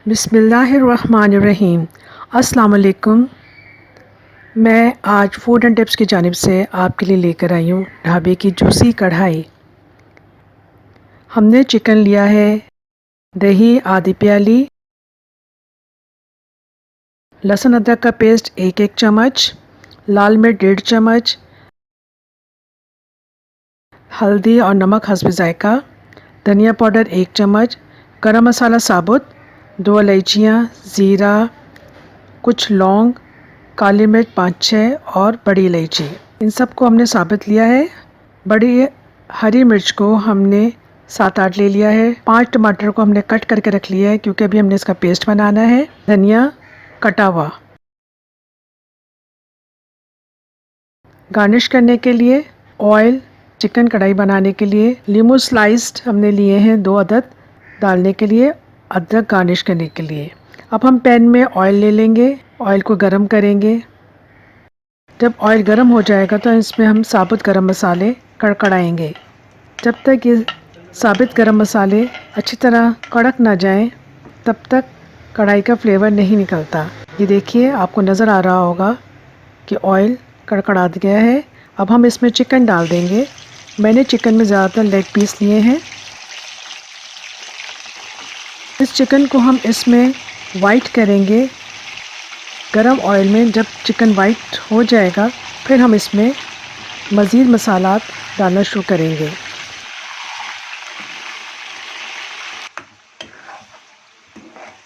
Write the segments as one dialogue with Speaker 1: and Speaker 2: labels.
Speaker 1: बिस्मिल्लाहिर्रहमानिर्रहीम। अस्सलाम वालेकुम। मैं आज फूड एंड टिप्स की जानिब से आपके लिए लेकर आई हूँ ढाबे की जूसी कढ़ाई। हमने चिकन लिया है, दही आधी प्याली, लहसुन अदरक का पेस्ट एक एक चम्मच, लाल मिर्च 1.5 चम्मच, हल्दी और नमक हस्ब जायका, धनिया पाउडर 1 चम्मच, गरम मसाला साबुत, 2 इलायचियाँ, ज़ीरा, कुछ लौंग, काली मिर्च 5-6 और बड़ी इलायची। इन सब को हमने साबित लिया है। बड़ी हरी मिर्च को हमने 7-8 ले लिया है। 5 टमाटर को हमने कट करके रख लिया है क्योंकि अभी हमने इसका पेस्ट बनाना है। धनिया कटा हुआ। गार्निश करने के लिए ऑयल, चिकन कढ़ाई बनाने के लिए लीमू स्लाइस्ड हमने लिए हैं 2 अदद डालने के लिए, अदरक गार्निश करने के लिए। अब हम पैन में ऑयल ले लेंगे, ऑयल को गरम करेंगे। जब ऑयल गरम हो जाएगा तो इसमें हम साबुत गरम मसाले कड़कड़ाएंगे। जब तक ये साबित गरम मसाले अच्छी तरह कड़क ना जाएं, तब तक कढ़ाई का फ्लेवर नहीं निकलता। ये देखिए, आपको नज़र आ रहा होगा कि ऑयल कड़कड़ा गया है। अब हम इसमें चिकन डाल देंगे। मैंने चिकन में ज़्यादातर लेग पीस लिए हैं। इस चिकन को हम इसमें वाइट करेंगे गरम ऑयल में। जब चिकन वाइट हो जाएगा फिर हम इसमें मज़ीद मसाला डालना शुरू करेंगे।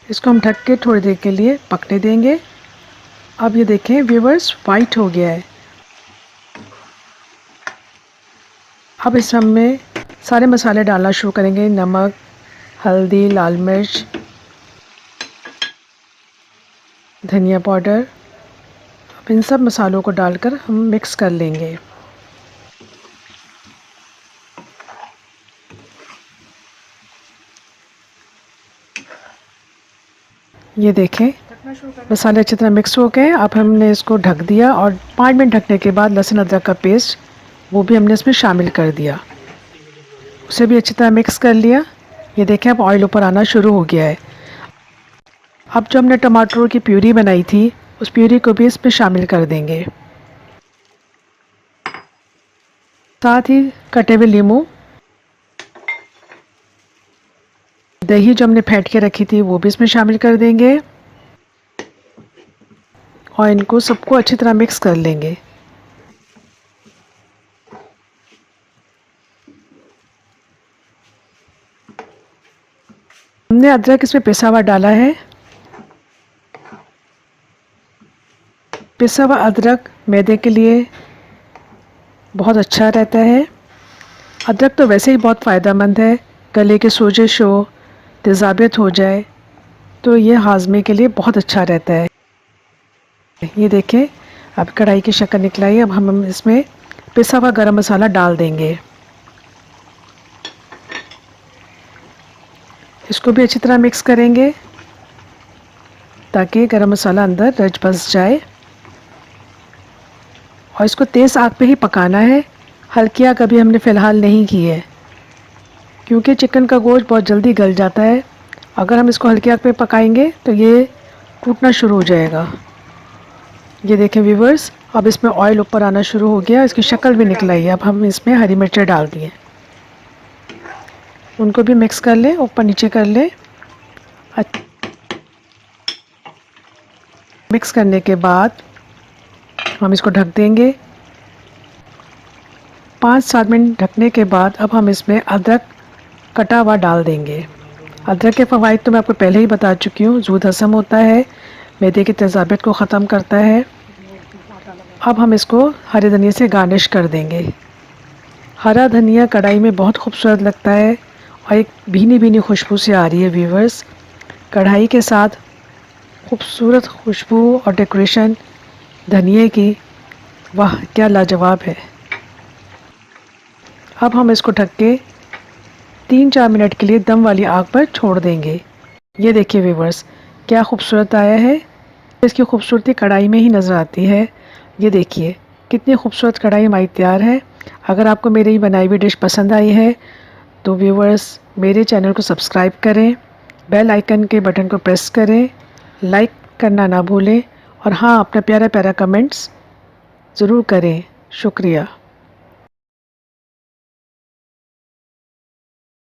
Speaker 1: इसको हम ढक के थोड़ी देर के लिए पकने देंगे। अब ये देखें व्यूअर्स, वाइट हो गया है। अब इस में सारे मसाले डालना शुरू करेंगे। नमक, हल्दी, लाल मिर्च, धनिया पाउडर। अब इन सब मसालों को डालकर हम मिक्स कर लेंगे। ये देखें, मसाले अच्छी तरह मिक्स हो गए। अब हमने इसको ढक दिया और 5 मिनट ढकने के बाद लहसुन अदरक का पेस्ट वो भी हमने इसमें शामिल कर दिया। उसे भी अच्छी तरह मिक्स कर लिया। ये देखें, अब ऑयल ऊपर आना शुरू हो गया है। अब जो हमने टमाटरों की प्यूरी बनाई थी उस प्यूरी को भी इसमें शामिल कर देंगे। साथ ही कटे हुए नींबू, दही जो हमने फेंट के रखी थी वो भी इसमें शामिल कर देंगे और इनको सबको अच्छी तरह मिक्स कर लेंगे। हमने अदरक इसमें पिसा हुआ डाला है। पिसा हुआ अदरक मैदे के लिए बहुत अच्छा रहता है। अदरक तो वैसे ही बहुत फ़ायदेमंद है। गले के सोजिश हो, तेज़ाबियत हो जाए तो ये हाजमे के लिए बहुत अच्छा रहता है। ये देखें, अब कढ़ाई की शक्ल निकल आई है। अब हम इसमें पिसा हुआ गरम मसाला डाल देंगे। इसको भी अच्छी तरह मिक्स करेंगे ताकि गरम मसाला अंदर रच बस जाए। और इसको तेज़ आग पे ही पकाना है। हल्की आग अभी हमने फ़िलहाल नहीं की है क्योंकि चिकन का गोश्त बहुत जल्दी गल जाता है। अगर हम इसको हल्की आग पे पकाएंगे तो ये टूटना शुरू हो जाएगा। ये देखें व्यूअर्स, अब इसमें ऑयल ऊपर आना शुरू हो गया, इसकी शक्ल भी निकल आई है। अब हम इसमें हरी मिर्चें डाल दिए, उनको भी मिक्स कर लें, ऊपर नीचे कर लें। मिक्स करने के बाद हम इसको ढक देंगे। 5-7 मिनट ढकने के बाद अब हम इसमें अदरक कटा हुआ डाल देंगे। अदरक के फ़वाइद तो मैं आपको पहले ही बता चुकी हूँ। ज़ूद हज़म होता है, मैदे की तेज़ाबियत को ख़त्म करता है। अब हम इसको हरे धनिया से गार्निश कर देंगे। हरा धनिया कढ़ाई में बहुत खूबसूरत लगता है और एक भीनी भीनी खुशबू से आ रही है व्यूअर्स। कढ़ाई के साथ खूबसूरत खुशबू और डेकोरेशन धनिए की, वाह क्या लाजवाब है। अब हम इसको ढक के 3-4 मिनट के लिए दम वाली आग पर छोड़ देंगे। ये देखिए व्यूअर्स, क्या खूबसूरत आया है। इसकी खूबसूरती कढ़ाई में ही नज़र आती है। ये देखिए कितनी खूबसूरत कढ़ाई हमारी तैयार है। अगर आपको मेरी बनाई हुई डिश पसंद आई है तो व्यूअर्स मेरे चैनल को सब्सक्राइब करें, बेल आइकन के बटन को प्रेस करें, लाइक करना ना भूलें और हाँ, अपना प्यारा प्यारा कमेंट्स ज़रूर करें। शुक्रिया।